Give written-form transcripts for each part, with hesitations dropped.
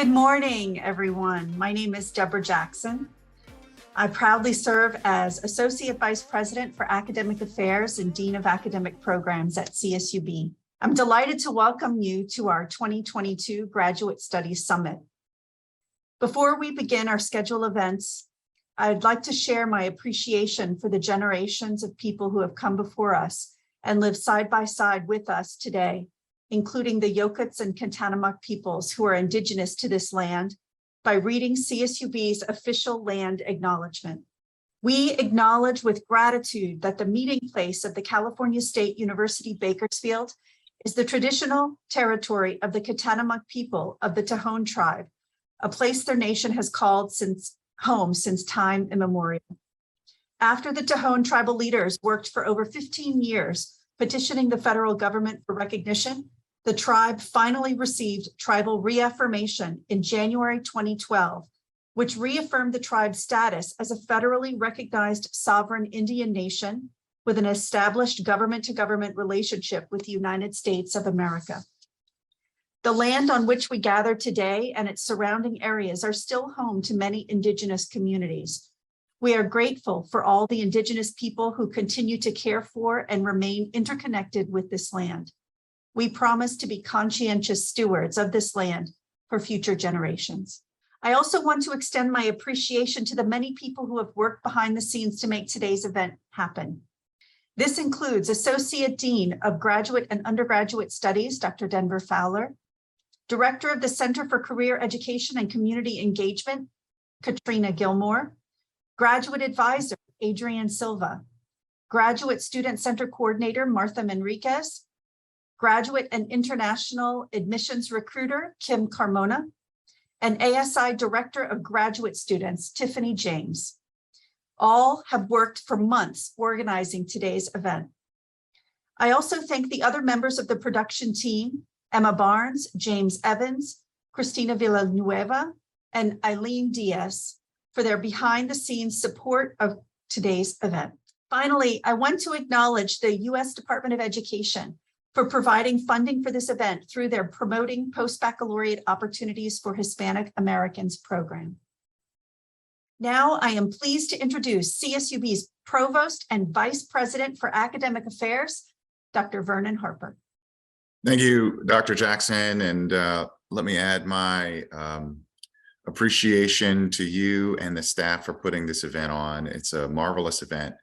Good morning, everyone. My name is Deborah Jackson. I proudly serve as Associate Vice President for Academic Affairs and Dean of Academic Programs at CSUB. I'm delighted to welcome you to our 2022 Graduate Studies Summit. Before we begin our scheduled events, I'd like to share my appreciation for the generations of people who have come before us and live side by side with us today, including the Yokuts and Kantanamuk peoples who are indigenous to this land, by reading CSUB's official land acknowledgement. We acknowledge with gratitude that the meeting place of the California State University Bakersfield is the traditional territory of the Kantanamuk people of the Tohono tribe, a place their nation has called home since time immemorial. After the Tohono tribal leaders worked for over 15 years petitioning the federal government for recognition, the tribe finally received tribal reaffirmation in January 2012, which reaffirmed the tribe's status as a federally recognized sovereign Indian nation with an established government-to-government relationship with the United States of America. The land on which we gather today and its surrounding areas are still home to many indigenous communities. We are grateful for all the indigenous people who continue to care for and remain interconnected with this land. We promise to be conscientious stewards of this land for future generations. I also want to extend my appreciation to the many people who have worked behind the scenes to make today's event happen. This includes Associate Dean of Graduate and Undergraduate Studies, Dr. Denver Fowler, Director of the Center for Career Education and Community Engagement, Katrina Gilmore, Graduate Advisor, Adrian Silva, Graduate Student Center Coordinator, Martha Manriquez, Graduate and International Admissions Recruiter, Kim Carmona, and ASI Director of Graduate Students, Tiffany James. All have worked for months organizing today's event. I also thank the other members of the production team, Emma Barnes, James Evans, Christina Villanueva, and Eileen Diaz, for their behind-the-scenes support of today's event. Finally, I want to acknowledge the U.S. Department of Education for providing funding for this event through their Promoting Post-Baccalaureate Opportunities for Hispanic Americans program. Now I am pleased to introduce CSUB's Provost and Vice President for Academic Affairs, Dr. Vernon Harper. Thank you, Dr. Jackson, and let me add my appreciation to you and the staff for putting this event on. It's a marvelous event.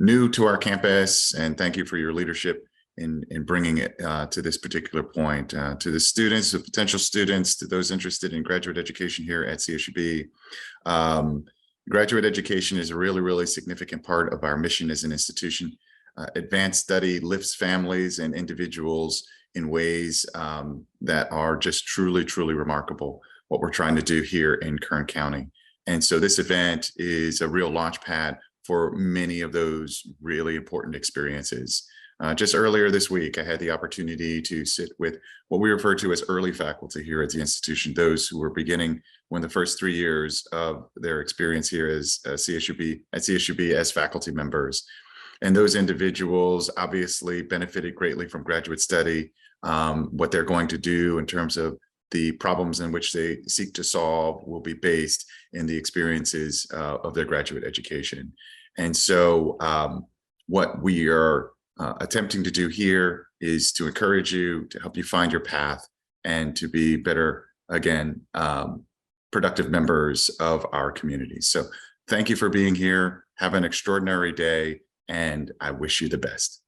New to our campus, and thank you for your leadership in bringing it to this particular point. To the students, the potential students, to those interested in graduate education here at CSUB, graduate education is a really significant part of our mission as an institution. Advanced study lifts families and individuals in ways that are just truly remarkable, what we're trying to do here in Kern County. And so this event is a real launch pad for many of those really important experiences. Just earlier this week, I had the opportunity to sit with what we refer to as early faculty here at the institution, those who were beginning when the first 3 years of their experience here as CSUB as faculty members. And those individuals obviously benefited greatly from graduate study. What they're going to do in terms of the problems in which they seek to solve will be based in the experiences of their graduate education. And so what we are attempting to do here is to encourage you, to help you find your path, and to be better, again, productive members of our community. So thank you for being here. Have an extraordinary day, and I wish you the best.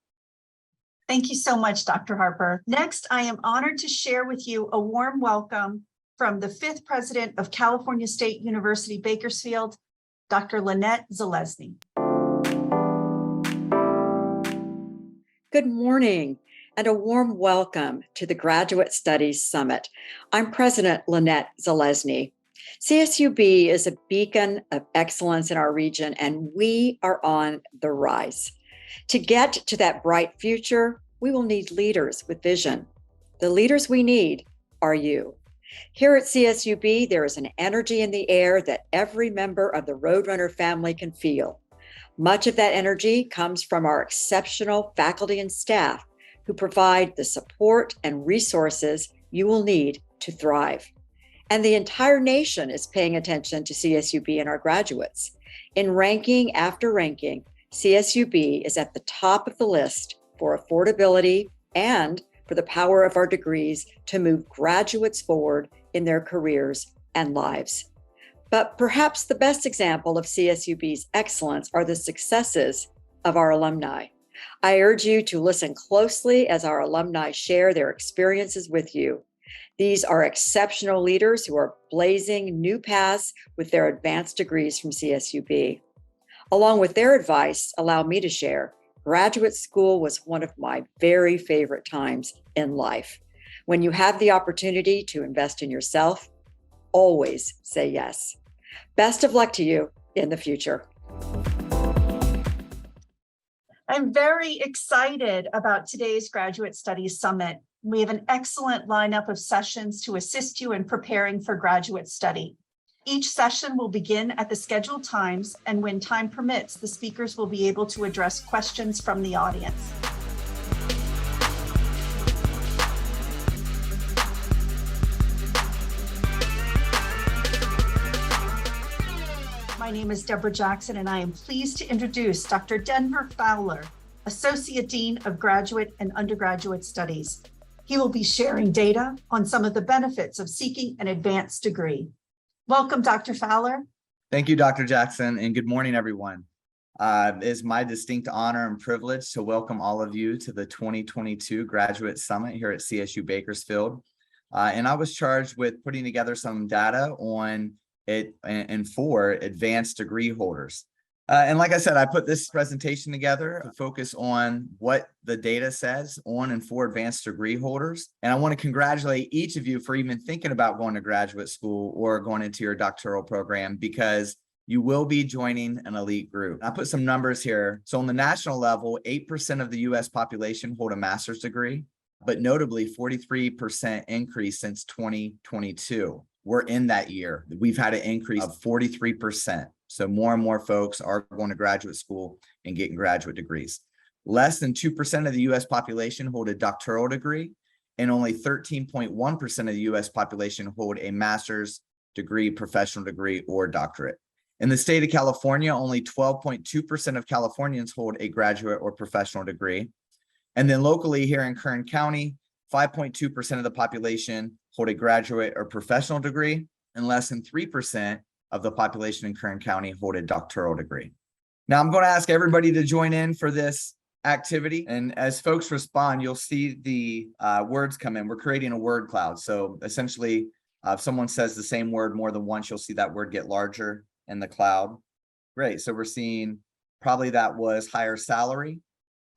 Thank you so much, Dr. Harper. Next, I am honored to share with you a warm welcome from the 5th President of California State University, Bakersfield, Dr. Lynette Zalesny. Good morning and a warm welcome to the Graduate Studies Summit. I'm President Lynette Zalesny. CSUB is a beacon of excellence in our region, and we are on the rise. To get to that bright future, we will need leaders with vision. The leaders we need are you. Here at CSUB, there is an energy in the air that every member of the Roadrunner family can feel. Much of that energy comes from our exceptional faculty and staff who provide the support and resources you will need to thrive. And the entire nation is paying attention to CSUB and our graduates. In ranking after ranking, CSUB is at the top of the list for affordability and for the power of our degrees to move graduates forward in their careers and lives. But perhaps the best example of CSUB's excellence are the successes of our alumni. I urge you to listen closely as our alumni share their experiences with you. These are exceptional leaders who are blazing new paths with their advanced degrees from CSUB. Along with their advice, allow me to share, graduate school was one of my very favorite times in life. When you have the opportunity to invest in yourself, always say yes. Best of luck to you in the future. I'm very excited about today's Graduate Studies Summit. We have an excellent lineup of sessions to assist you in preparing for graduate study. Each session will begin at the scheduled times, and when time permits, the speakers will be able to address questions from the audience. My name is Deborah Jackson, and I am pleased to introduce Dr. Denver Fowler, Associate Dean of Graduate and Undergraduate Studies. He will be sharing data on some of the benefits of seeking an advanced degree. Welcome, Dr. Fowler. Thank you, Dr. Jackson, and good morning, everyone. It is my distinct honor and privilege to welcome all of you to the 2022 Graduate Summit here at CSU Bakersfield. And I was charged with putting together some data on it and for advanced degree holders. And like I said, I put this presentation together to focus on what the data says on and for advanced degree holders. And I want to congratulate each of you for even thinking about going to graduate school or going into your doctoral program, because you will be joining an elite group. I put some numbers here. So on the national level, 8% of the US population hold a master's degree, but notably 43% increase since 2022. We're in that year. We've had an increase of 43%. So more and more folks are going to graduate school and getting graduate degrees. Less than 2% of the US population hold a doctoral degree, and only 13.1% of the US population hold a master's degree, professional degree, or doctorate. In the state of California, only 12.2% of Californians hold a graduate or professional degree. And then locally here in Kern County, 5.2% of the population hold a graduate or professional degree, and less than 3% of the population in Kern County hold a doctoral degree. Now I'm going to ask everybody to join in for this activity. And as folks respond, you'll see the words come in. We're creating a word cloud. So essentially, if someone says the same word more than once, you'll see that word get larger in the cloud. Great. So we're seeing probably that was higher salary,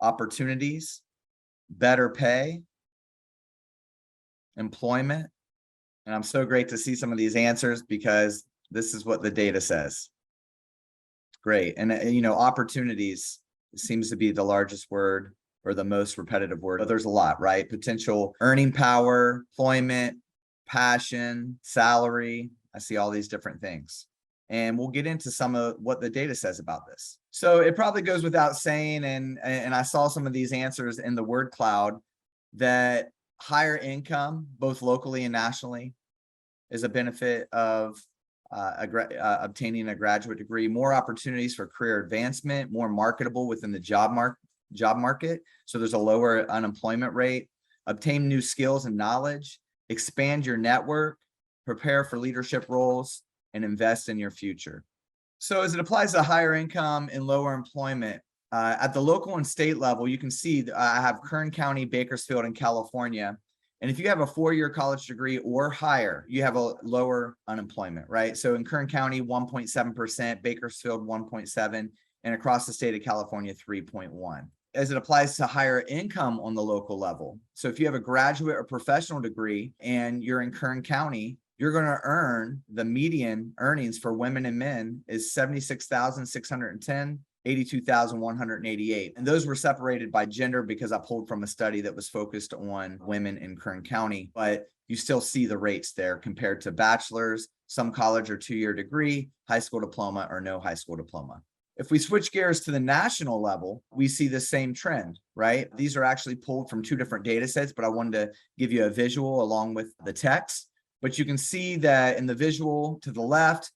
opportunities, better pay, employment. And I'm so great to see some of these answers because this is what the data says. Great. And, opportunities seems to be the largest word or the most repetitive word. But there's a lot, right? Potential earning power, employment, passion, salary. I see all these different things. And we'll get into some of what the data says about this. So it probably goes without saying, and I saw some of these answers in the word cloud, that higher income, both locally and nationally, is a benefit of obtaining a graduate degree. More opportunities for career advancement, more marketable within the job market. So there's a lower unemployment rate. Obtain new skills and knowledge, expand your network, prepare for leadership roles, and invest in your future. So as it applies to higher income and lower employment, at the local and state level, you can see I have Kern County, Bakersfield, and California. And if you have a 4-year college degree or higher, you have a lower unemployment, right? So in Kern County, 1.7%, Bakersfield, 1.7%, and across the state of California, 3.1%. As it applies to higher income on the local level. So if you have a graduate or professional degree and you're in Kern County, you're going to earn the median earnings for women and men is $76,610, $82,188. And those were separated by gender because I pulled from a study that was focused on women in Kern County. But you still see the rates there compared to bachelor's, some college or 2-year degree, high school diploma, or no high school diploma. If we switch gears to the national level, we see the same trend, right? These are actually pulled from 2 different data sets, but I wanted to give you a visual along with the text. But you can see that in the visual to the left,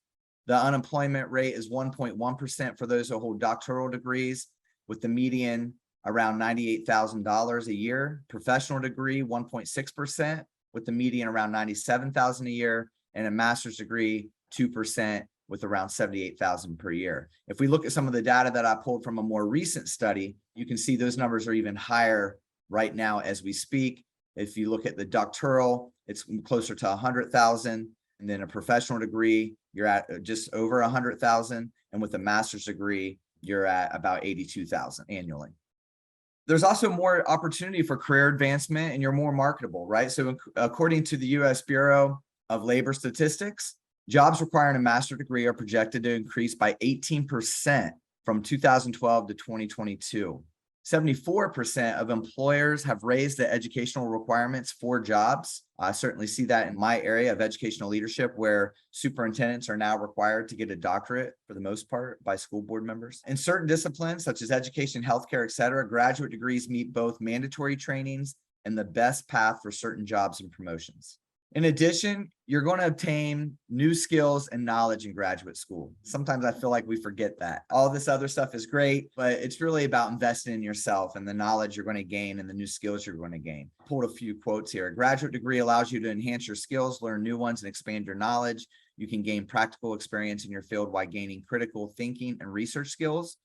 the unemployment rate is 1.1% for those who hold doctoral degrees, with the median around $98,000 a year. Professional degree, 1.6%, with the median around $97,000 a year, and a master's degree, 2%, with around $78,000 per year. If we look at some of the data that I pulled from a more recent study, you can see those numbers are even higher right now as we speak. If you look at the doctoral, it's closer to 100,000, and then a professional degree, you're at just over 100,000, and with a master's degree, you're at about 82,000 annually. There's also more opportunity for career advancement, and you're more marketable, right? So according to the U.S. Bureau of Labor Statistics, jobs requiring a master's degree are projected to increase by 18% from 2012 to 2022. 74% of employers have raised the educational requirements for jobs. I certainly see that in my area of educational leadership, where superintendents are now required to get a doctorate for the most part by school board members. In certain disciplines such as education, healthcare, et cetera, graduate degrees meet both mandatory trainings and the best path for certain jobs and promotions. In addition, you're going to obtain new skills and knowledge in graduate school. Sometimes I feel like we forget that. All this other stuff is great, but it's really about investing in yourself and the knowledge you're going to gain and the new skills you're going to gain. Pulled a few quotes here. A graduate degree allows you to enhance your skills, learn new ones, and expand your knowledge. You can gain practical experience in your field while gaining critical thinking and research skills.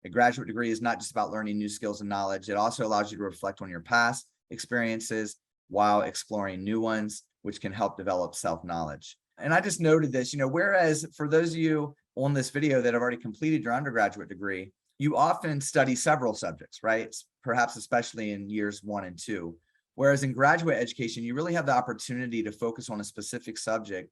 A graduate degree is not just about learning new skills and knowledge. It also allows you to reflect on your past experiences while exploring new ones, which can help develop self-knowledge. And I just noted this, whereas for those of you on this video that have already completed your undergraduate degree, you often study several subjects, right? Perhaps especially in years 1 and 2. Whereas in graduate education, you really have the opportunity to focus on a specific subject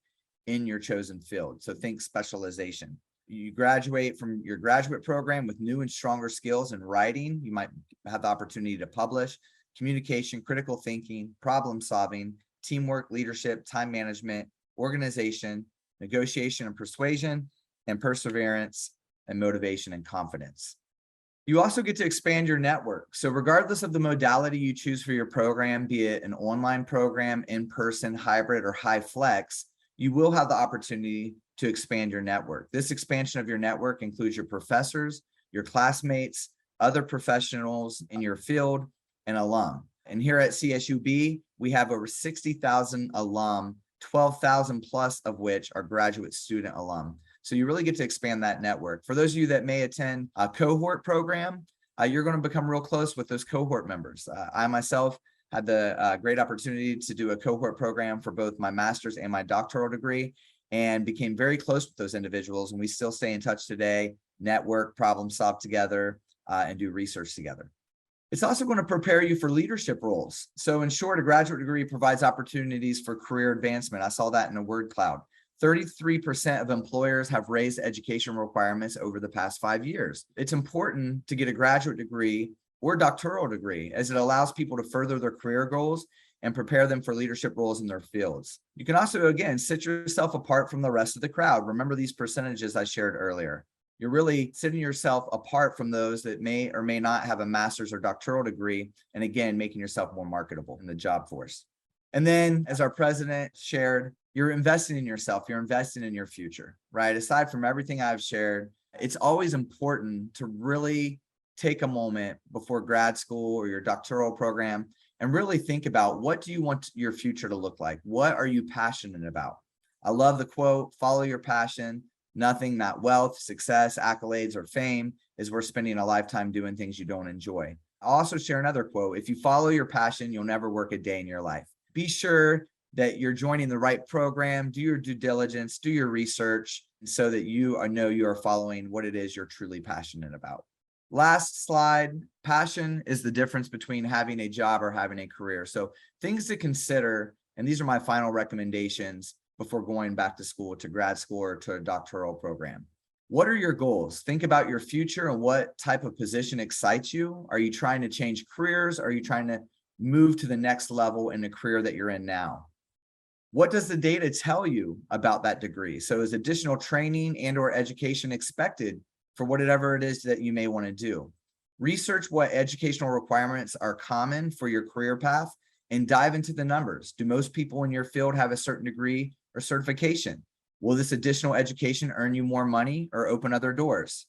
in your chosen field. So think specialization. You graduate from your graduate program with new and stronger skills in writing. You might have the opportunity to publish, communication, critical thinking, problem solving, teamwork, leadership, time management, organization, negotiation and persuasion, and perseverance, and motivation and confidence. You also get to expand your network. So regardless of the modality you choose for your program, be it an online program, in-person, hybrid, or high flex, you will have the opportunity to expand your network. This expansion of your network includes your professors, your classmates, other professionals in your field, and alum. And here at CSUB, we have over 60,000 alum, 12,000 plus of which are graduate student alum. So you really get to expand that network. For those of you that may attend a cohort program, you're going to become real close with those cohort members. I myself had the great opportunity to do a cohort program for both my master's and my doctoral degree, and became very close with those individuals. And we still stay in touch today, network, problem solve together, and do research together. It's also going to prepare you for leadership roles. So in short, a graduate degree provides opportunities for career advancement. I saw that in a word cloud. 33% of employers have raised education requirements over the past 5 years. It's important to get a graduate degree or doctoral degree, as it allows people to further their career goals and prepare them for leadership roles in their fields. You can also, again, set yourself apart from the rest of the crowd. Remember these percentages I shared earlier. You're really setting yourself apart from those that may or may not have a master's or doctoral degree, and again, making yourself more marketable in the job force. And then, as our president shared, you're investing in yourself, you're investing in your future, right? Aside from everything I've shared, it's always important to really take a moment before grad school or your doctoral program and really think about, what do you want your future to look like? What are you passionate about? I love the quote, follow your passion. Nothing, not wealth, success, accolades, or fame, is worth spending a lifetime doing things you don't enjoy. I'll also share another quote. If you follow your passion, you'll never work a day in your life. Be sure that you're joining the right program, do your due diligence, do your research, so that you know you are following what it is you're truly passionate about. Last slide, passion is the difference between having a job or having a career. So things to consider, and these are my final recommendations before going back to school, to grad school, or to a doctoral program. What are your goals? Think about your future and what type of position excites you. Are you trying to change careers? Are you trying to move to the next level in the career that you're in now? What does the data tell you about that degree? So is additional training and or education expected for whatever it is that you may want to do? Research what educational requirements are common for your career path, and and dive into the numbers. Do most people in your field have a certain degree or certification? Will this additional education earn you more money or open other doors?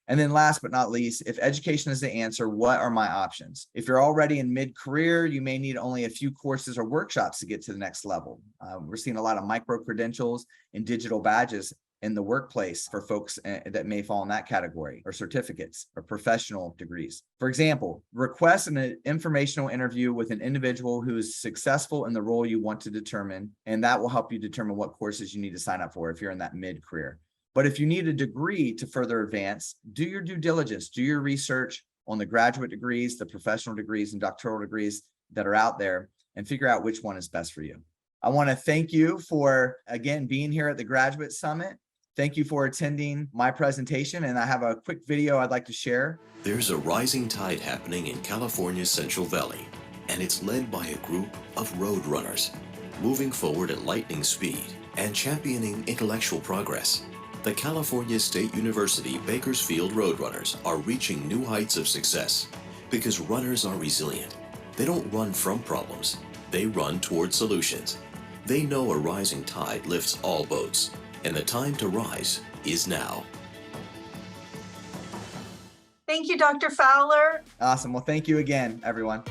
And then last but not least, if education is the answer, what are my options? If you're already in mid-career, you may need only a few courses or workshops to get to the next level. We're seeing a lot of micro-credentials and digital badges in the workplace for folks that may fall in that category, or certificates or professional degrees. For example, request an informational interview with an individual who is successful in the role you want to determine, and that will help you determine what courses you need to sign up for if you're in that mid-career. But if you need a degree to further advance, do your due diligence, do your research on the graduate degrees, the professional degrees, and doctoral degrees that are out there, and figure out which one is best for you. I want to thank you for, again, being here at the Graduate Summit. Thank you for attending my presentation, and I have a quick video I'd like to share. There's a rising tide happening in California's Central Valley, and it's led by a group of road runners, moving forward at lightning speed and championing intellectual progress. The California State University Bakersfield Roadrunners are reaching new heights of success because runners are resilient. They don't run from problems, they run toward solutions. They know a rising tide lifts all boats, and the time to rise is now. Thank you, Dr. Fowler. Awesome. Well, thank you again, everyone.